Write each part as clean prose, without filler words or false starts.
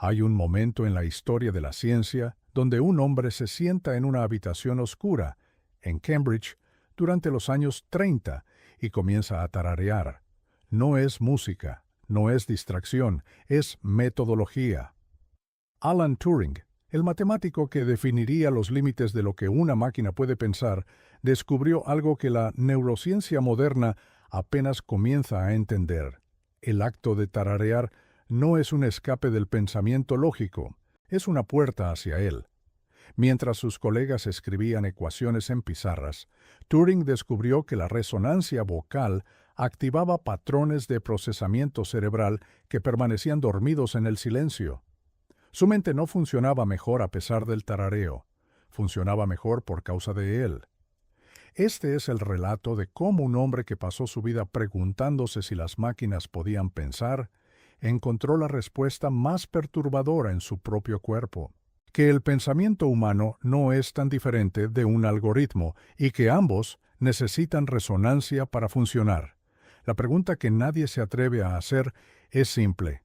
Hay un momento en la historia de la ciencia donde un hombre se sienta en una habitación oscura, en Cambridge, durante los años 30 y comienza a tararear. No es música, no es distracción, es metodología. Alan Turing, el matemático que definiría los límites de lo que una máquina puede pensar, descubrió algo que la neurociencia moderna apenas comienza a entender. El acto de tararear no es un escape del pensamiento lógico, es una puerta hacia él. Mientras sus colegas escribían ecuaciones en pizarras, Turing descubrió que la resonancia vocal activaba patrones de procesamiento cerebral que permanecían dormidos en el silencio. Su mente no funcionaba mejor a pesar del tarareo, funcionaba mejor por causa de él. Este es el relato de cómo un hombre que pasó su vida preguntándose si las máquinas podían pensar, encontró la respuesta más perturbadora en su propio cuerpo, que el pensamiento humano no es tan diferente de un algoritmo y que ambos necesitan resonancia para funcionar. La pregunta que nadie se atreve a hacer es simple.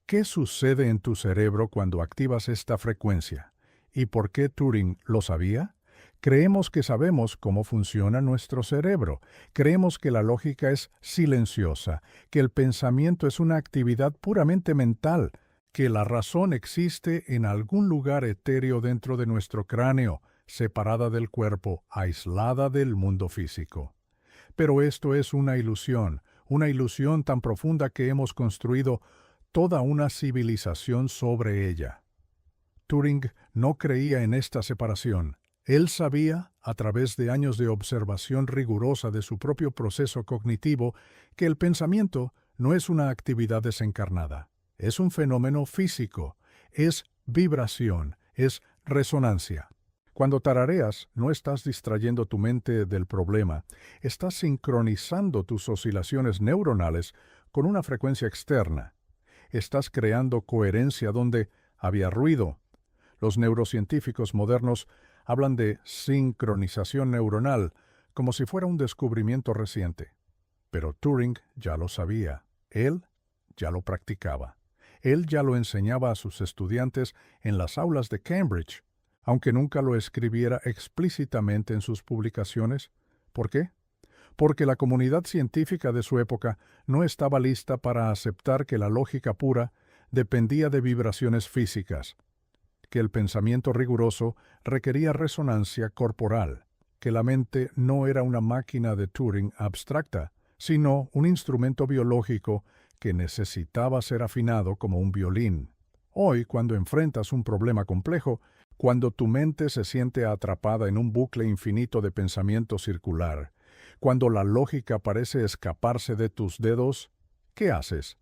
¿Qué sucede en tu cerebro cuando activas esta frecuencia? ¿Y por qué Turing lo sabía? Creemos que sabemos cómo funciona nuestro cerebro. Creemos que la lógica es silenciosa, que el pensamiento es una actividad puramente mental, que la razón existe en algún lugar etéreo dentro de nuestro cráneo, separada del cuerpo, aislada del mundo físico. Pero esto es una ilusión tan profunda que hemos construido toda una civilización sobre ella. Turing no creía en esta separación. Él sabía, a través de años de observación rigurosa de su propio proceso cognitivo, que el pensamiento no es una actividad desencarnada. Es un fenómeno físico, es vibración, es resonancia. Cuando tarareas, no estás distrayendo tu mente del problema, estás sincronizando tus oscilaciones neuronales con una frecuencia externa. Estás creando coherencia donde había ruido. Los neurocientíficos modernos hablan de sincronización neuronal como si fuera un descubrimiento reciente. Pero Turing ya lo sabía. Él ya lo practicaba. Él ya lo enseñaba a sus estudiantes en las aulas de Cambridge, aunque nunca lo escribiera explícitamente en sus publicaciones. ¿Por qué? Porque la comunidad científica de su época no estaba lista para aceptar que la lógica pura dependía de vibraciones físicas, que el pensamiento riguroso requería resonancia corporal, que la mente no era una máquina de Turing abstracta, sino un instrumento biológico que necesitaba ser afinado como un violín. Hoy, cuando enfrentas un problema complejo, cuando tu mente se siente atrapada en un bucle infinito de pensamiento circular, cuando la lógica parece escaparse de tus dedos, ¿qué haces?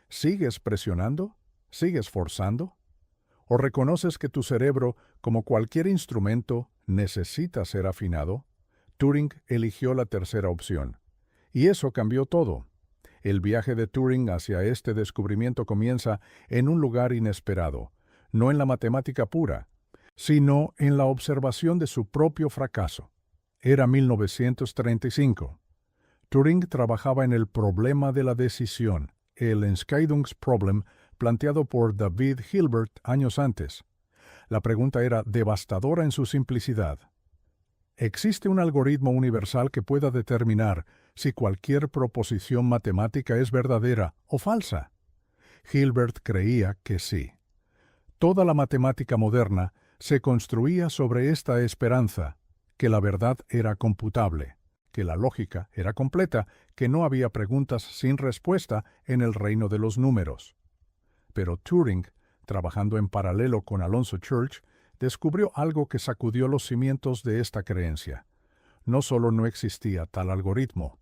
¿Sigues presionando? ¿Sigues forzando? ¿O reconoces que tu cerebro, como cualquier instrumento, necesita ser afinado? Turing eligió la tercera opción. Y eso cambió todo. El viaje de Turing hacia este descubrimiento comienza en un lugar inesperado, no en la matemática pura, sino en la observación de su propio fracaso. Era 1935. Turing trabajaba en el problema de la decisión, el Entscheidungsproblem, planteado por David Hilbert años antes. La pregunta era devastadora en su simplicidad. ¿Existe un algoritmo universal que pueda determinar si cualquier proposición matemática es verdadera o falsa? Hilbert creía que sí. Toda la matemática moderna se construía sobre esta esperanza, que la verdad era computable, que la lógica era completa, que no había preguntas sin respuesta en el reino de los números. Pero Turing, trabajando en paralelo con Alonzo Church, descubrió algo que sacudió los cimientos de esta creencia. No solo no existía tal algoritmo,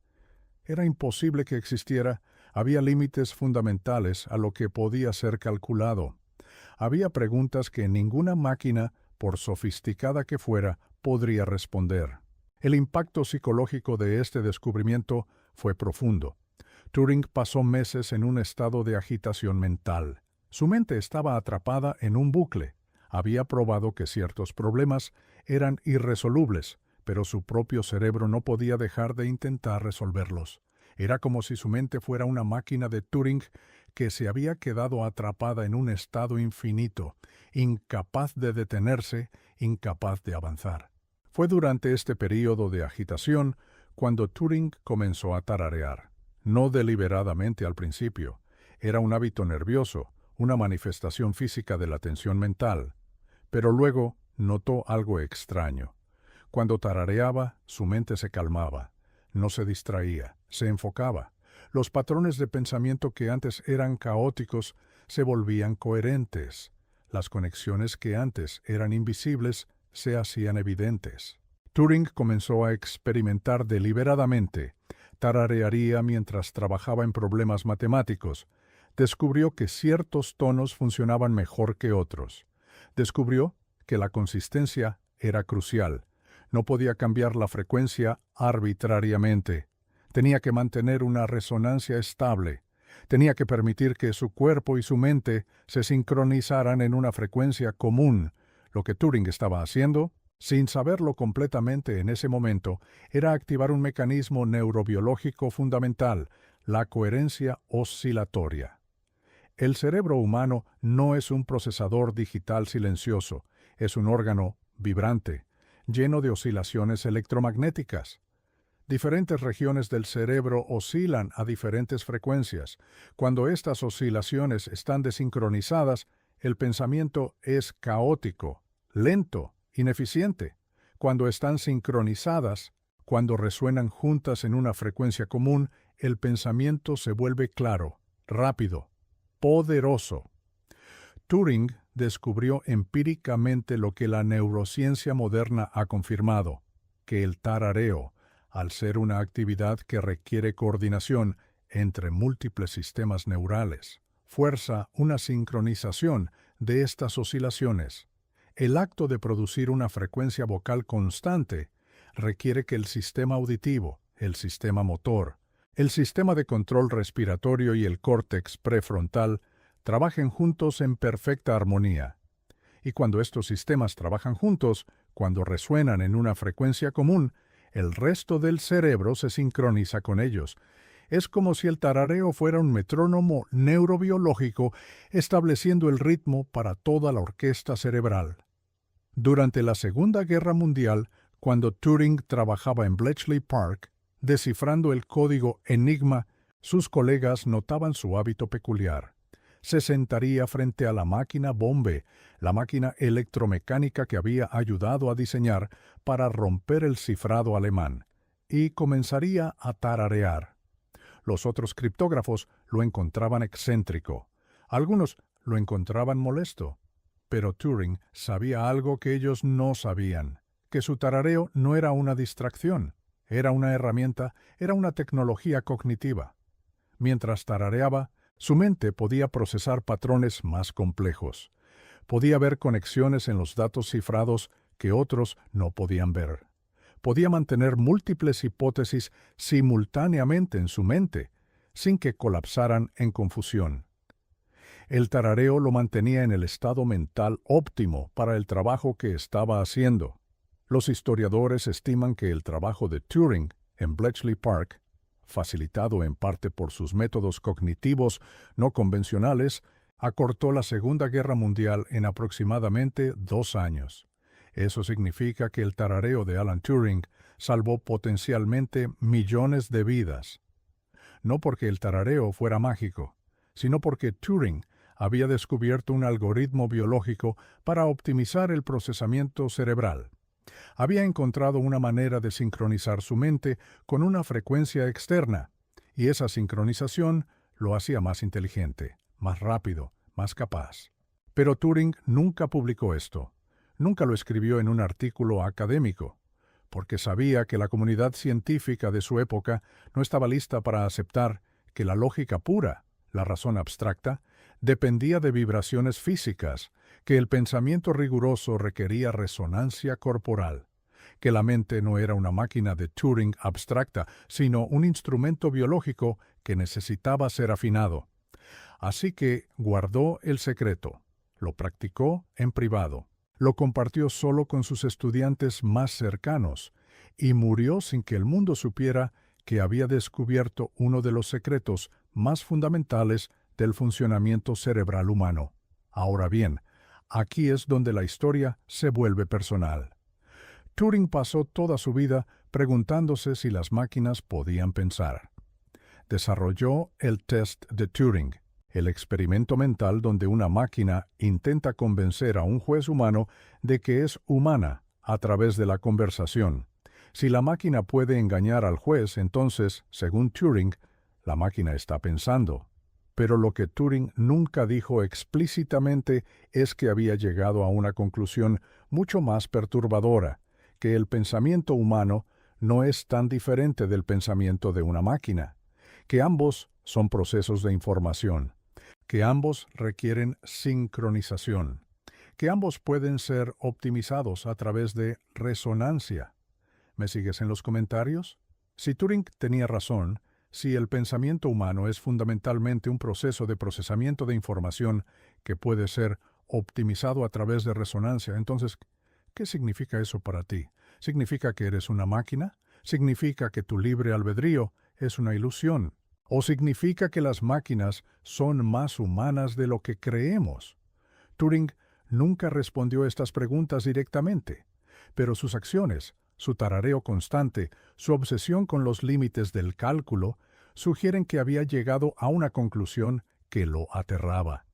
era imposible que existiera, había límites fundamentales a lo que podía ser calculado. Había preguntas que ninguna máquina, por sofisticada que fuera, podría responder. El impacto psicológico de este descubrimiento fue profundo. Turing pasó meses en un estado de agitación mental. Su mente estaba atrapada en un bucle. Había probado que ciertos problemas eran irresolubles, pero su propio cerebro no podía dejar de intentar resolverlos. Era como si su mente fuera una máquina de Turing que se había quedado atrapada en un estado infinito, incapaz de detenerse, incapaz de avanzar. Fue durante este período de agitación cuando Turing comenzó a tararear. No deliberadamente al principio. Era un hábito nervioso, una manifestación física de la tensión mental. Pero luego notó algo extraño. Cuando tarareaba, su mente se calmaba. No se distraía, se enfocaba. Los patrones de pensamiento que antes eran caóticos se volvían coherentes. Las conexiones que antes eran invisibles se hacían evidentes. Turing comenzó a experimentar deliberadamente. Tararearía mientras trabajaba en problemas matemáticos. Descubrió que ciertos tonos funcionaban mejor que otros. Descubrió que la consistencia era crucial. No podía cambiar la frecuencia arbitrariamente. Tenía que mantener una resonancia estable. Tenía que permitir que su cuerpo y su mente se sincronizaran en una frecuencia común. Lo que Turing estaba haciendo, sin saberlo completamente en ese momento, era activar un mecanismo neurobiológico fundamental, la coherencia oscilatoria. El cerebro humano no es un procesador digital silencioso, es un órgano vibrante, lleno de oscilaciones electromagnéticas. Diferentes regiones del cerebro oscilan a diferentes frecuencias. Cuando estas oscilaciones están desincronizadas, el pensamiento es caótico, lento, ineficiente. Cuando están sincronizadas, cuando resuenan juntas en una frecuencia común, el pensamiento se vuelve claro, rápido, poderoso. Turing descubrió empíricamente lo que la neurociencia moderna ha confirmado, que el tarareo, al ser una actividad que requiere coordinación entre múltiples sistemas neurales, fuerza una sincronización de estas oscilaciones. El acto de producir una frecuencia vocal constante requiere que el sistema auditivo, el sistema motor, el sistema de control respiratorio y el córtex prefrontal trabajen juntos en perfecta armonía. Y cuando estos sistemas trabajan juntos, cuando resuenan en una frecuencia común, el resto del cerebro se sincroniza con ellos. Es como si el tarareo fuera un metrónomo neurobiológico estableciendo el ritmo para toda la orquesta cerebral. Durante la Segunda Guerra Mundial, cuando Turing trabajaba en Bletchley Park, descifrando el código Enigma, sus colegas notaban su hábito peculiar. Se sentaría frente a la máquina Bombe, la máquina electromecánica que había ayudado a diseñar para romper el cifrado alemán, y comenzaría a tararear. Los otros criptógrafos lo encontraban excéntrico. Algunos lo encontraban molesto. Pero Turing sabía algo que ellos no sabían, que su tarareo no era una distracción, era una herramienta, era una tecnología cognitiva. Mientras tarareaba, su mente podía procesar patrones más complejos. Podía ver conexiones en los datos cifrados que otros no podían ver. Podía mantener múltiples hipótesis simultáneamente en su mente, sin que colapsaran en confusión. El tarareo lo mantenía en el estado mental óptimo para el trabajo que estaba haciendo. Los historiadores estiman que el trabajo de Turing en Bletchley Park, facilitado en parte por sus métodos cognitivos no convencionales, acortó la Segunda Guerra Mundial en aproximadamente 2 años. Eso significa que el tarareo de Alan Turing salvó potencialmente millones de vidas. No porque el tarareo fuera mágico, sino porque Turing había descubierto un algoritmo biológico para optimizar el procesamiento cerebral. Había encontrado una manera de sincronizar su mente con una frecuencia externa, y esa sincronización lo hacía más inteligente, más rápido, más capaz. Pero Turing nunca publicó esto. Nunca lo escribió en un artículo académico, porque sabía que la comunidad científica de su época no estaba lista para aceptar que la lógica pura, la razón abstracta, dependía de vibraciones físicas, que el pensamiento riguroso requería resonancia corporal, que la mente no era una máquina de Turing abstracta, sino un instrumento biológico que necesitaba ser afinado. Así que guardó el secreto, lo practicó en privado, lo compartió solo con sus estudiantes más cercanos, y murió sin que el mundo supiera que había descubierto uno de los secretos más fundamentales del funcionamiento cerebral humano. Ahora bien, aquí es donde la historia se vuelve personal. Turing pasó toda su vida preguntándose si las máquinas podían pensar. Desarrolló el test de Turing, el experimento mental donde una máquina intenta convencer a un juez humano de que es humana a través de la conversación. Si la máquina puede engañar al juez, entonces, según Turing, la máquina está pensando. Pero lo que Turing nunca dijo explícitamente es que había llegado a una conclusión mucho más perturbadora, que el pensamiento humano no es tan diferente del pensamiento de una máquina, que ambos son procesos de información, que ambos requieren sincronización, que ambos pueden ser optimizados a través de resonancia. ¿Me sigues en los comentarios? Si Turing tenía razón, si el pensamiento humano es fundamentalmente un proceso de procesamiento de información que puede ser optimizado a través de resonancia, entonces, ¿qué significa eso para ti? ¿Significa que eres una máquina? ¿Significa que tu libre albedrío es una ilusión? ¿O significa que las máquinas son más humanas de lo que creemos? Turing nunca respondió estas preguntas directamente, pero sus acciones, su tarareo constante, su obsesión con los límites del cálculo, sugieren que había llegado a una conclusión que lo aterraba,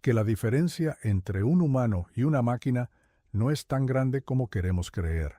que la diferencia entre un humano y una máquina no es tan grande como queremos creer,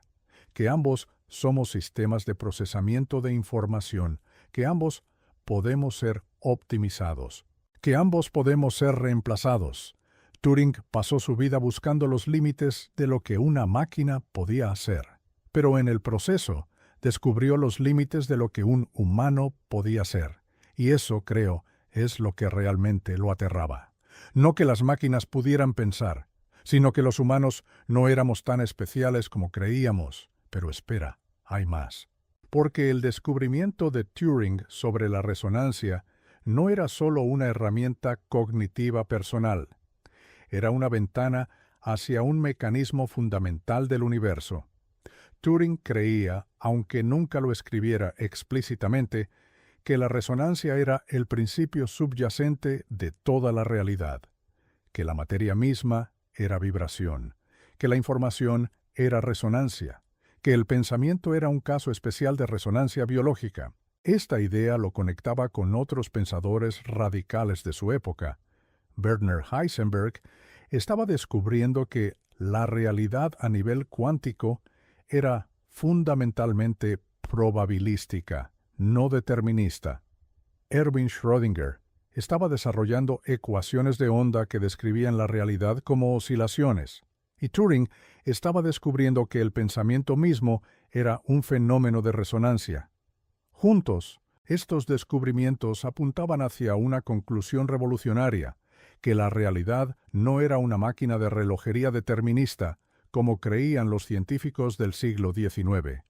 que ambos somos sistemas de procesamiento de información, que ambos podemos ser optimizados, que ambos podemos ser reemplazados. Turing pasó su vida buscando los límites de lo que una máquina podía hacer, pero en el proceso descubrió los límites de lo que un humano podía ser, y eso, creo, es lo que realmente lo aterraba. No que las máquinas pudieran pensar, sino que los humanos no éramos tan especiales como creíamos. Pero espera, hay más. Porque el descubrimiento de Turing sobre la resonancia no era solo una herramienta cognitiva personal, era una ventana hacia un mecanismo fundamental del universo. Turing creía, aunque nunca lo escribiera explícitamente, que la resonancia era el principio subyacente de toda la realidad, que la materia misma era vibración, que la información era resonancia, que el pensamiento era un caso especial de resonancia biológica. Esta idea lo conectaba con otros pensadores radicales de su época. Werner Heisenberg estaba descubriendo que la realidad a nivel cuántico era fundamentalmente probabilística, no determinista. Erwin Schrödinger estaba desarrollando ecuaciones de onda que describían la realidad como oscilaciones. Y Turing estaba descubriendo que el pensamiento mismo era un fenómeno de resonancia. Juntos, estos descubrimientos apuntaban hacia una conclusión revolucionaria, que la realidad no era una máquina de relojería determinista, como creían los científicos del siglo XIX.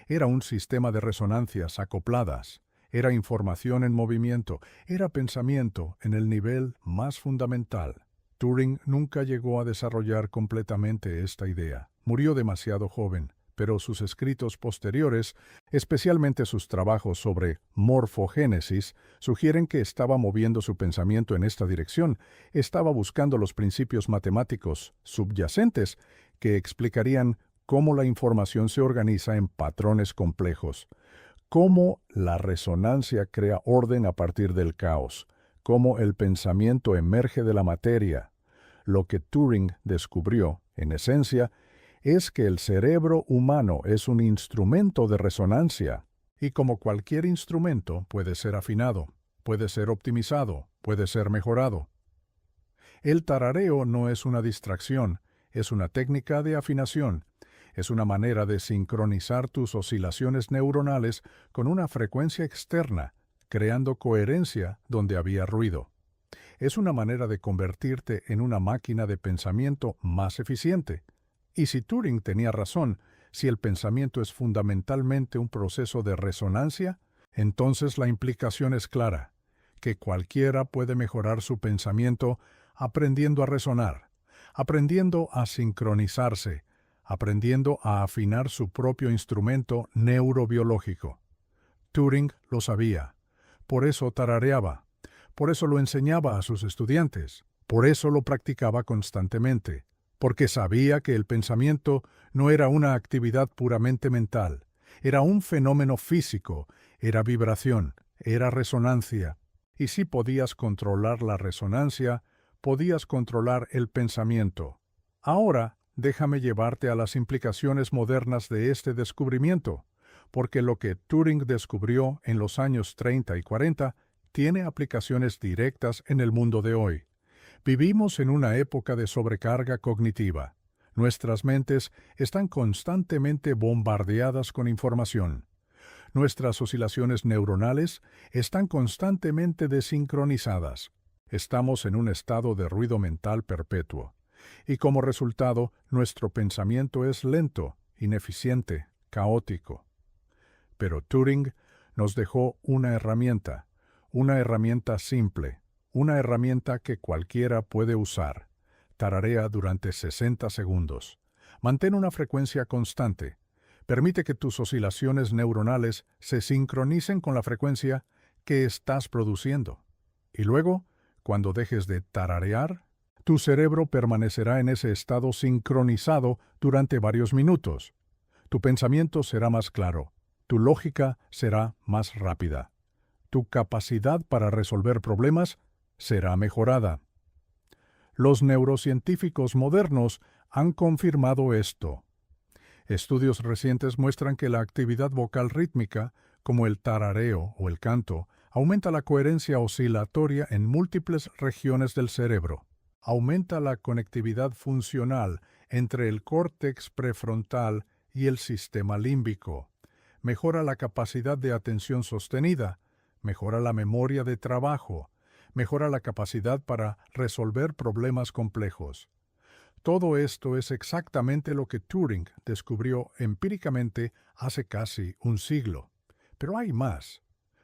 Era un sistema de resonancias acopladas, era información en movimiento, era pensamiento en el nivel más fundamental. Turing nunca llegó a desarrollar completamente esta idea. Murió demasiado joven, pero sus escritos posteriores, especialmente sus trabajos sobre morfogénesis, sugieren que estaba moviendo su pensamiento en esta dirección, estaba buscando los principios matemáticos subyacentes que explicarían cómo la información se organiza en patrones complejos, cómo la resonancia crea orden a partir del caos, cómo el pensamiento emerge de la materia. Lo que Turing descubrió, en esencia, es que el cerebro humano es un instrumento de resonancia, y como cualquier instrumento puede ser afinado, puede ser optimizado, puede ser mejorado. El tarareo no es una distracción, es una técnica de afinación, es una manera de sincronizar tus oscilaciones neuronales con una frecuencia externa, creando coherencia donde había ruido. Es una manera de convertirte en una máquina de pensamiento más eficiente. Y si Turing tenía razón, si el pensamiento es fundamentalmente un proceso de resonancia, entonces la implicación es clara, que cualquiera puede mejorar su pensamiento aprendiendo a resonar, aprendiendo a sincronizarse, aprendiendo a afinar su propio instrumento neurobiológico. Turing lo sabía. Por eso tarareaba. Por eso lo enseñaba a sus estudiantes. Por eso lo practicaba constantemente. Porque sabía que el pensamiento no era una actividad puramente mental. Era un fenómeno físico, era vibración, era resonancia. Y si podías controlar la resonancia, podías controlar el pensamiento. Ahora, déjame llevarte a las implicaciones modernas de este descubrimiento, porque lo que Turing descubrió en los años 30 y 40 tiene aplicaciones directas en el mundo de hoy. Vivimos en una época de sobrecarga cognitiva. Nuestras mentes están constantemente bombardeadas con información. Nuestras oscilaciones neuronales están constantemente desincronizadas. Estamos en un estado de ruido mental perpetuo. Y como resultado, nuestro pensamiento es lento, ineficiente, caótico. Pero Turing nos dejó una herramienta simple, una herramienta que cualquiera puede usar. Tararea durante 60 segundos. Mantén una frecuencia constante. Permite que tus oscilaciones neuronales se sincronicen con la frecuencia que estás produciendo. Y luego, cuando dejes de tararear, tu cerebro permanecerá en ese estado sincronizado durante varios minutos. Tu pensamiento será más claro. Tu lógica será más rápida. Tu capacidad para resolver problemas será mejorada. Los neurocientíficos modernos han confirmado esto. Estudios recientes muestran que la actividad vocal rítmica, como el tarareo o el canto, aumenta la coherencia oscilatoria en múltiples regiones del cerebro. Aumenta la conectividad funcional entre el córtex prefrontal y el sistema límbico. Mejora la capacidad de atención sostenida. Mejora la memoria de trabajo. Mejora la capacidad para resolver problemas complejos. Todo esto es exactamente lo que Turing descubrió empíricamente hace casi un siglo. Pero hay más,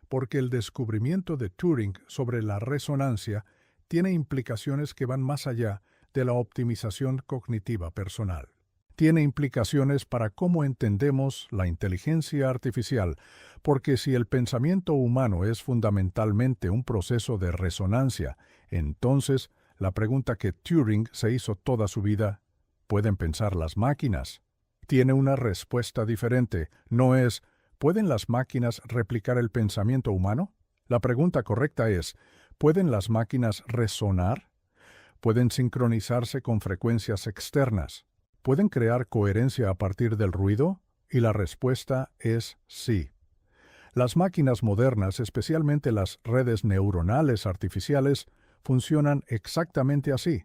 porque el descubrimiento de Turing sobre la resonancia tiene implicaciones que van más allá de la optimización cognitiva personal. Tiene implicaciones para cómo entendemos la inteligencia artificial, porque si el pensamiento humano es fundamentalmente un proceso de resonancia, entonces la pregunta que Turing se hizo toda su vida, ¿pueden pensar las máquinas? Tiene una respuesta diferente. No es, ¿pueden las máquinas replicar el pensamiento humano? La pregunta correcta es, ¿pueden las máquinas resonar? ¿Pueden sincronizarse con frecuencias externas? ¿Pueden crear coherencia a partir del ruido? Y la respuesta es sí. Las máquinas modernas, especialmente las redes neuronales artificiales, funcionan exactamente así.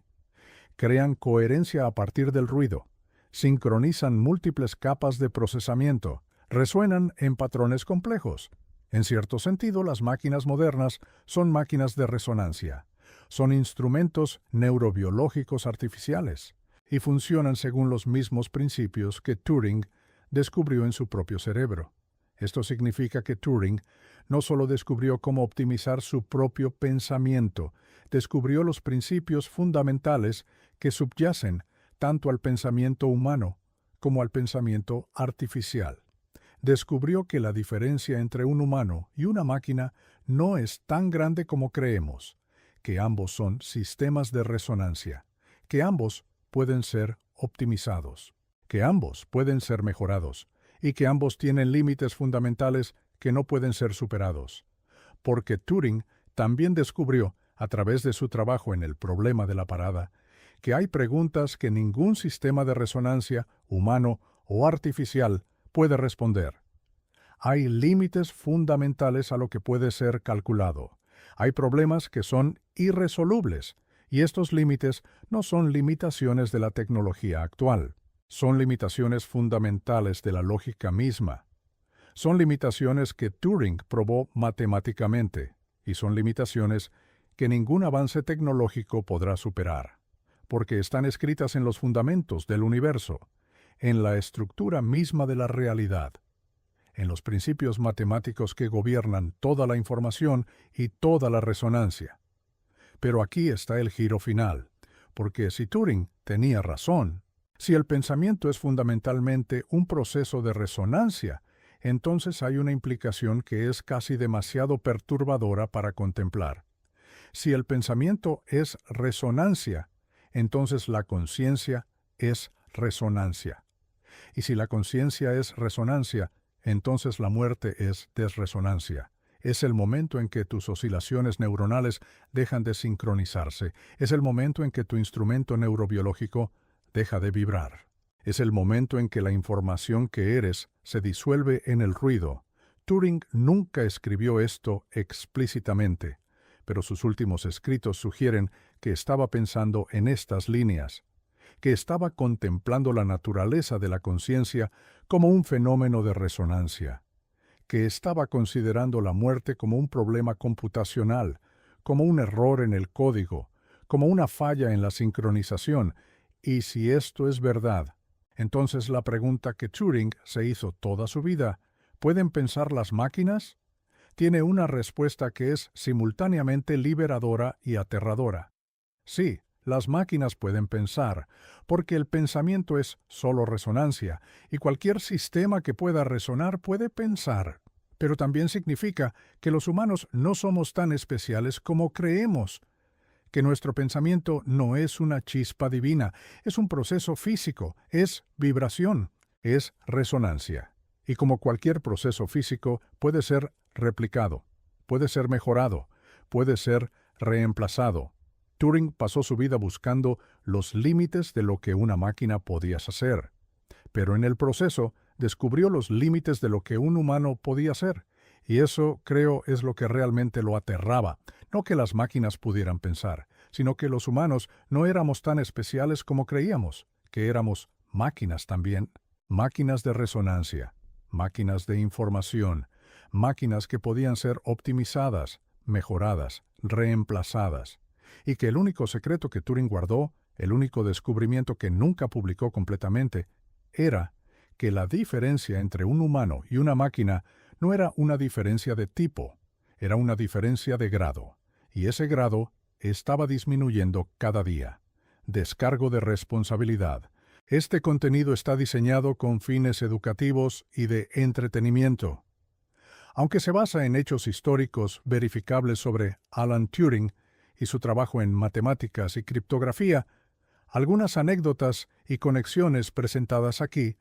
Crean coherencia a partir del ruido, sincronizan múltiples capas de procesamiento, resuenan en patrones complejos. En cierto sentido, las máquinas modernas son máquinas de resonancia. Son instrumentos neurobiológicos artificiales y funcionan según los mismos principios que Turing descubrió en su propio cerebro. Esto significa que Turing no solo descubrió cómo optimizar su propio pensamiento, descubrió los principios fundamentales que subyacen tanto al pensamiento humano como al pensamiento artificial. Descubrió que la diferencia entre un humano y una máquina no es tan grande como creemos, que ambos son sistemas de resonancia, que ambos pueden ser optimizados, que ambos pueden ser mejorados y que ambos tienen límites fundamentales que no pueden ser superados. Porque Turing también descubrió, a través de su trabajo en el problema de la parada, que hay preguntas que ningún sistema de resonancia, humano o artificial, puede responder. Hay límites fundamentales a lo que puede ser calculado. Hay problemas que son irresolubles, y estos límites no son limitaciones de la tecnología actual. Son limitaciones fundamentales de la lógica misma. Son limitaciones que Turing probó matemáticamente, y son limitaciones que ningún avance tecnológico podrá superar, porque están escritas en los fundamentos del universo, en la estructura misma de la realidad, en los principios matemáticos que gobiernan toda la información y toda la resonancia. Pero aquí está el giro final, porque si Turing tenía razón, si el pensamiento es fundamentalmente un proceso de resonancia, entonces hay una implicación que es casi demasiado perturbadora para contemplar. Si el pensamiento es resonancia, entonces la conciencia es resonancia. Y si la conciencia es resonancia, entonces la muerte es desresonancia. Es el momento en que tus oscilaciones neuronales dejan de sincronizarse. Es el momento en que tu instrumento neurobiológico deja de vibrar. Es el momento en que la información que eres se disuelve en el ruido. Turing nunca escribió esto explícitamente, pero sus últimos escritos sugieren que estaba pensando en estas líneas, que estaba contemplando la naturaleza de la conciencia como un fenómeno de resonancia, que estaba considerando la muerte como un problema computacional, como un error en el código, como una falla en la sincronización, y si esto es verdad, entonces la pregunta que Turing se hizo toda su vida, ¿pueden pensar las máquinas?, tiene una respuesta que es simultáneamente liberadora y aterradora. Sí, las máquinas pueden pensar, porque el pensamiento es solo resonancia, y cualquier sistema que pueda resonar puede pensar. Pero también significa que los humanos no somos tan especiales como creemos, que nuestro pensamiento no es una chispa divina, es un proceso físico, es vibración, es resonancia. Y como cualquier proceso físico, puede ser replicado, puede ser mejorado, puede ser reemplazado. Turing pasó su vida buscando los límites de lo que una máquina podía hacer, pero en el proceso descubrió los límites de lo que un humano podía hacer, y eso, creo, es lo que realmente lo aterraba, no que las máquinas pudieran pensar, sino que los humanos no éramos tan especiales como creíamos, que éramos máquinas también, máquinas de resonancia, máquinas de información, máquinas que podían ser optimizadas, mejoradas, reemplazadas, y que el único secreto que Turing guardó, el único descubrimiento que nunca publicó completamente, era que la diferencia entre un humano y una máquina no era una diferencia de tipo, era una diferencia de grado, y ese grado estaba disminuyendo cada día. Descargo de responsabilidad. Este contenido está diseñado con fines educativos y de entretenimiento. Aunque se basa en hechos históricos verificables sobre Alan Turing y su trabajo en matemáticas y criptografía, algunas anécdotas y conexiones presentadas aquí,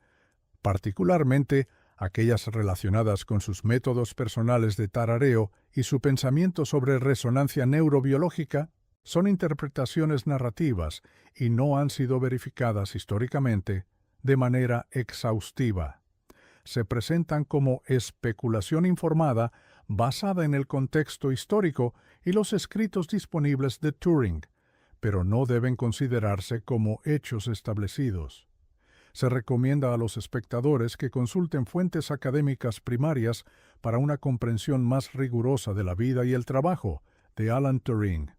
particularmente aquellas relacionadas con sus métodos personales de tarareo y su pensamiento sobre resonancia neurobiológica, son interpretaciones narrativas y no han sido verificadas históricamente de manera exhaustiva. Se presentan como especulación informada basada en el contexto histórico y los escritos disponibles de Turing, pero no deben considerarse como hechos establecidos. Se recomienda a los espectadores que consulten fuentes académicas primarias para una comprensión más rigurosa de la vida y el trabajo de Alan Turing.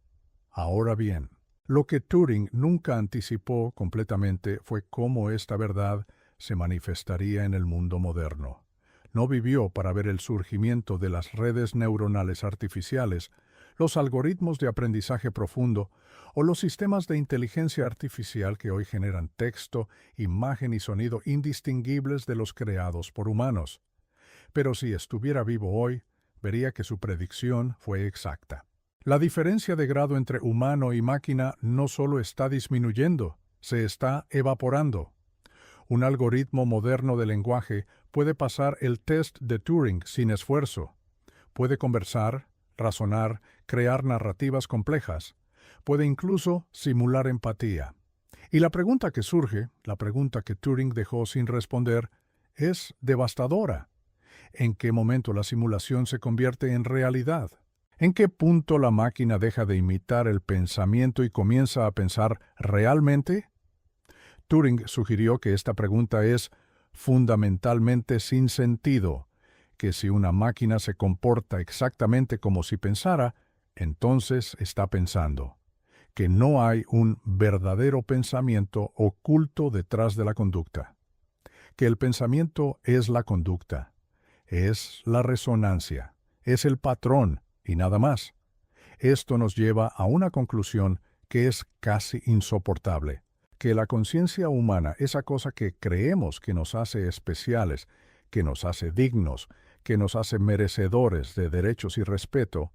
Ahora bien, lo que Turing nunca anticipó completamente fue cómo esta verdad se manifestaría en el mundo moderno. No vivió para ver el surgimiento de las redes neuronales artificiales, los algoritmos de aprendizaje profundo o los sistemas de inteligencia artificial que hoy generan texto, imagen y sonido indistinguibles de los creados por humanos. Pero si estuviera vivo hoy, vería que su predicción fue exacta. La diferencia de grado entre humano y máquina no solo está disminuyendo, se está evaporando. Un algoritmo moderno de lenguaje puede pasar el test de Turing sin esfuerzo. Puede conversar, razonar, crear narrativas complejas. Puede incluso simular empatía. Y la pregunta que surge, la pregunta que Turing dejó sin responder, es devastadora. ¿En qué momento la simulación se convierte en realidad? ¿En qué punto la máquina deja de imitar el pensamiento y comienza a pensar realmente? Turing sugirió que esta pregunta es fundamentalmente sin sentido, que si una máquina se comporta exactamente como si pensara, entonces está pensando, que no hay un verdadero pensamiento oculto detrás de la conducta, que el pensamiento es la conducta, es la resonancia, es el patrón y nada más. Esto nos lleva a una conclusión que es casi insoportable, que la conciencia humana, esa cosa que creemos que nos hace especiales, que nos hace dignos, que nos hace merecedores de derechos y respeto,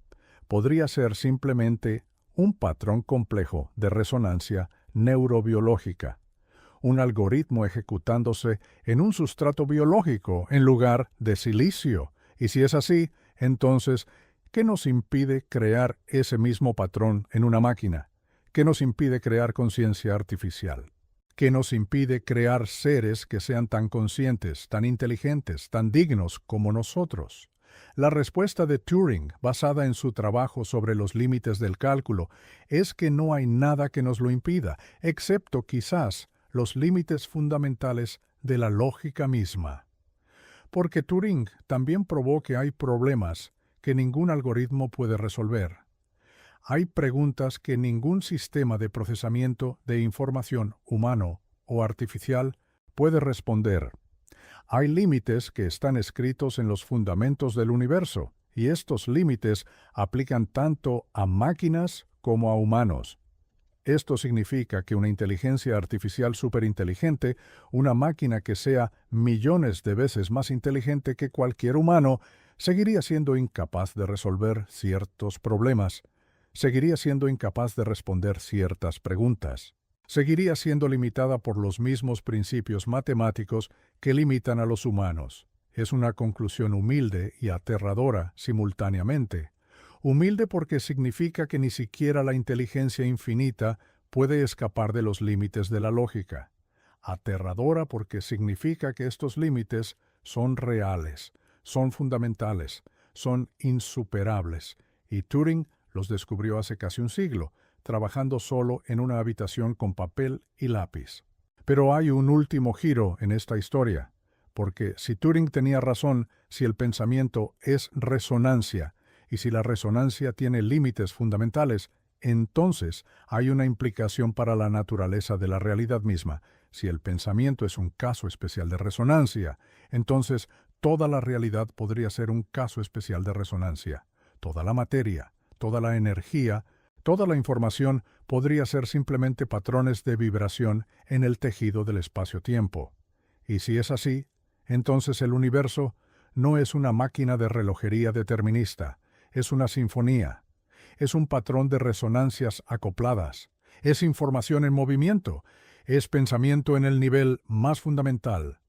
podría ser simplemente un patrón complejo de resonancia neurobiológica, un algoritmo ejecutándose en un sustrato biológico en lugar de silicio. Y si es así, entonces, ¿qué nos impide crear ese mismo patrón en una máquina? ¿Qué nos impide crear conciencia artificial? ¿Qué nos impide crear seres que sean tan conscientes, tan inteligentes, tan dignos como nosotros? La respuesta de Turing, basada en su trabajo sobre los límites del cálculo, es que no hay nada que nos lo impida, excepto quizás los límites fundamentales de la lógica misma. Porque Turing también probó que hay problemas que ningún algoritmo puede resolver. Hay preguntas que ningún sistema de procesamiento de información humano o artificial puede responder. Hay límites que están escritos en los fundamentos del universo, y estos límites aplican tanto a máquinas como a humanos. Esto significa que una inteligencia artificial superinteligente, una máquina que sea millones de veces más inteligente que cualquier humano, seguiría siendo incapaz de resolver ciertos problemas, seguiría siendo incapaz de responder ciertas preguntas, seguiría siendo limitada por los mismos principios matemáticos que limitan a los humanos. Es una conclusión humilde y aterradora simultáneamente. Humilde porque significa que ni siquiera la inteligencia infinita puede escapar de los límites de la lógica. Aterradora porque significa que estos límites son reales, son fundamentales, son insuperables, y Turing los descubrió hace casi un siglo, trabajando solo en una habitación con papel y lápiz. Pero hay un último giro en esta historia, porque si Turing tenía razón, si el pensamiento es resonancia, y si la resonancia tiene límites fundamentales, entonces hay una implicación para la naturaleza de la realidad misma. Si el pensamiento es un caso especial de resonancia, entonces toda la realidad podría ser un caso especial de resonancia. Toda la materia, toda la energía, toda la información podría ser simplemente patrones de vibración en el tejido del espacio-tiempo. Y si es así, entonces el universo no es una máquina de relojería determinista, es una sinfonía, es un patrón de resonancias acopladas, es información en movimiento, es pensamiento en el nivel más fundamental.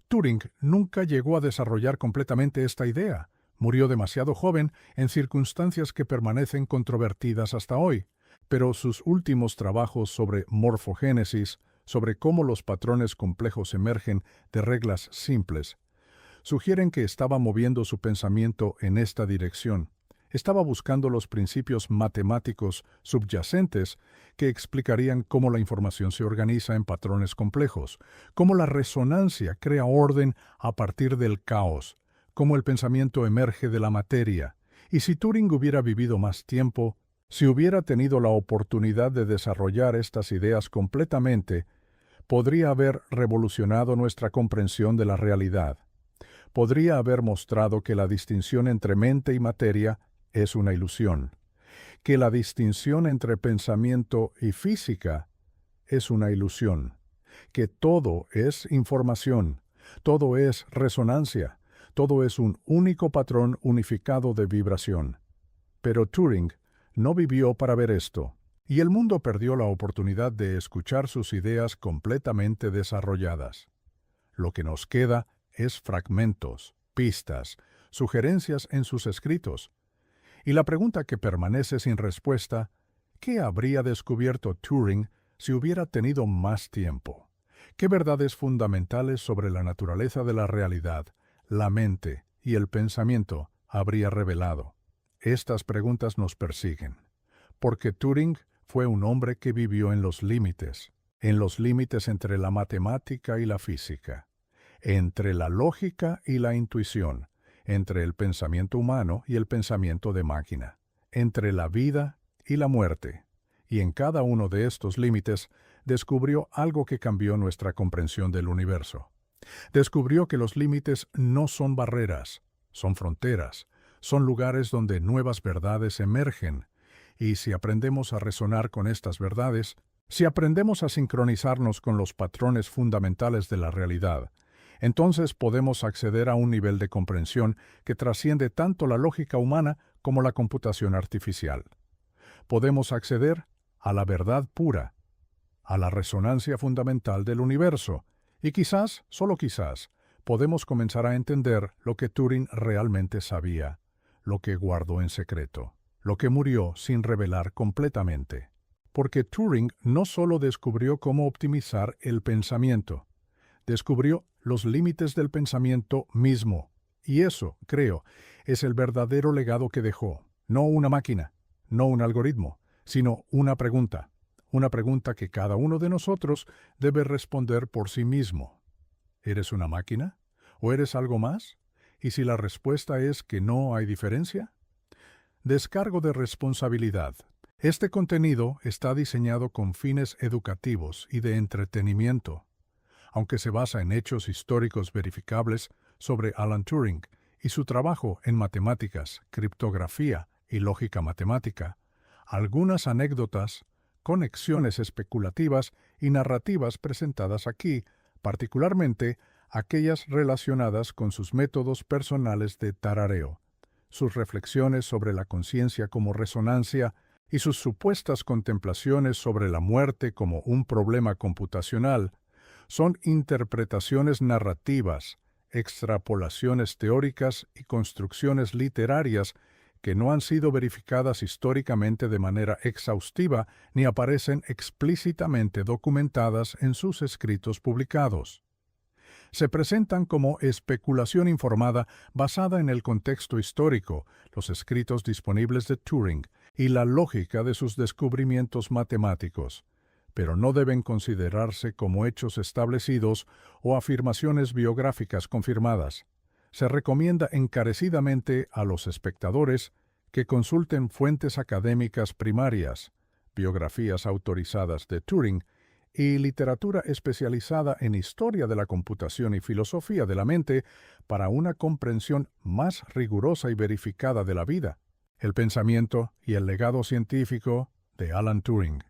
Turing nunca llegó a desarrollar completamente esta idea. Murió demasiado joven en circunstancias que permanecen controvertidas hasta hoy, pero sus últimos trabajos sobre morfogénesis, sobre cómo los patrones complejos emergen de reglas simples, sugieren que estaba moviendo su pensamiento en esta dirección. Estaba buscando los principios matemáticos subyacentes que explicarían cómo la información se organiza en patrones complejos, cómo la resonancia crea orden a partir del caos, cómo el pensamiento emerge de la materia. Y si Turing hubiera vivido más tiempo, si hubiera tenido la oportunidad de desarrollar estas ideas completamente, podría haber revolucionado nuestra comprensión de la realidad. Podría haber mostrado que la distinción entre mente y materia es una ilusión, que la distinción entre pensamiento y física es una ilusión, que todo es información, todo es resonancia, todo es un único patrón unificado de vibración. Pero Turing no vivió para ver esto, y el mundo perdió la oportunidad de escuchar sus ideas completamente desarrolladas. Lo que nos queda es fragmentos, pistas, sugerencias en sus escritos. Y la pregunta que permanece sin respuesta, ¿qué habría descubierto Turing si hubiera tenido más tiempo? ¿Qué verdades fundamentales sobre la naturaleza de la realidad, la mente y el pensamiento habría revelado? Estas preguntas nos persiguen, porque Turing fue un hombre que vivió en los límites entre la matemática y la física, entre la lógica y la intuición, entre el pensamiento humano y el pensamiento de máquina, entre la vida y la muerte. Y en cada uno de estos límites descubrió algo que cambió nuestra comprensión del universo. Descubrió que los límites no son barreras, son fronteras, son lugares donde nuevas verdades emergen. Y si aprendemos a resonar con estas verdades, si aprendemos a sincronizarnos con los patrones fundamentales de la realidad, entonces podemos acceder a un nivel de comprensión que trasciende tanto la lógica humana como la computación artificial. Podemos acceder a la verdad pura, a la resonancia fundamental del universo, y quizás, solo quizás, podemos comenzar a entender lo que Turing realmente sabía, lo que guardó en secreto, lo que murió sin revelar completamente. Porque Turing no solo descubrió cómo optimizar el pensamiento, descubrió los límites del pensamiento mismo. Y eso, creo, es el verdadero legado que dejó. No una máquina, no un algoritmo, sino una pregunta que cada uno de nosotros debe responder por sí mismo. ¿Eres una máquina? ¿O eres algo más? Y si la respuesta es que no hay diferencia, descargo de responsabilidad. Este contenido está diseñado con fines educativos y de entretenimiento. Aunque se basa en hechos históricos verificables sobre Alan Turing y su trabajo en matemáticas, criptografía y lógica matemática, algunas anécdotas, conexiones especulativas y narrativas presentadas aquí, particularmente aquellas relacionadas con sus métodos personales de tarareo, sus reflexiones sobre la conciencia como resonancia y sus supuestas contemplaciones sobre la muerte como un problema computacional, son interpretaciones narrativas, extrapolaciones teóricas y construcciones literarias que no han sido verificadas históricamente de manera exhaustiva ni aparecen explícitamente documentadas en sus escritos publicados. Se presentan como especulación informada basada en el contexto histórico, los escritos disponibles de Turing y la lógica de sus descubrimientos matemáticos, pero no deben considerarse como hechos establecidos o afirmaciones biográficas confirmadas. Se recomienda encarecidamente a los espectadores que consulten fuentes académicas primarias, biografías autorizadas de Turing y literatura especializada en historia de la computación y filosofía de la mente para una comprensión más rigurosa y verificada de la vida, el pensamiento y el legado científico de Alan Turing.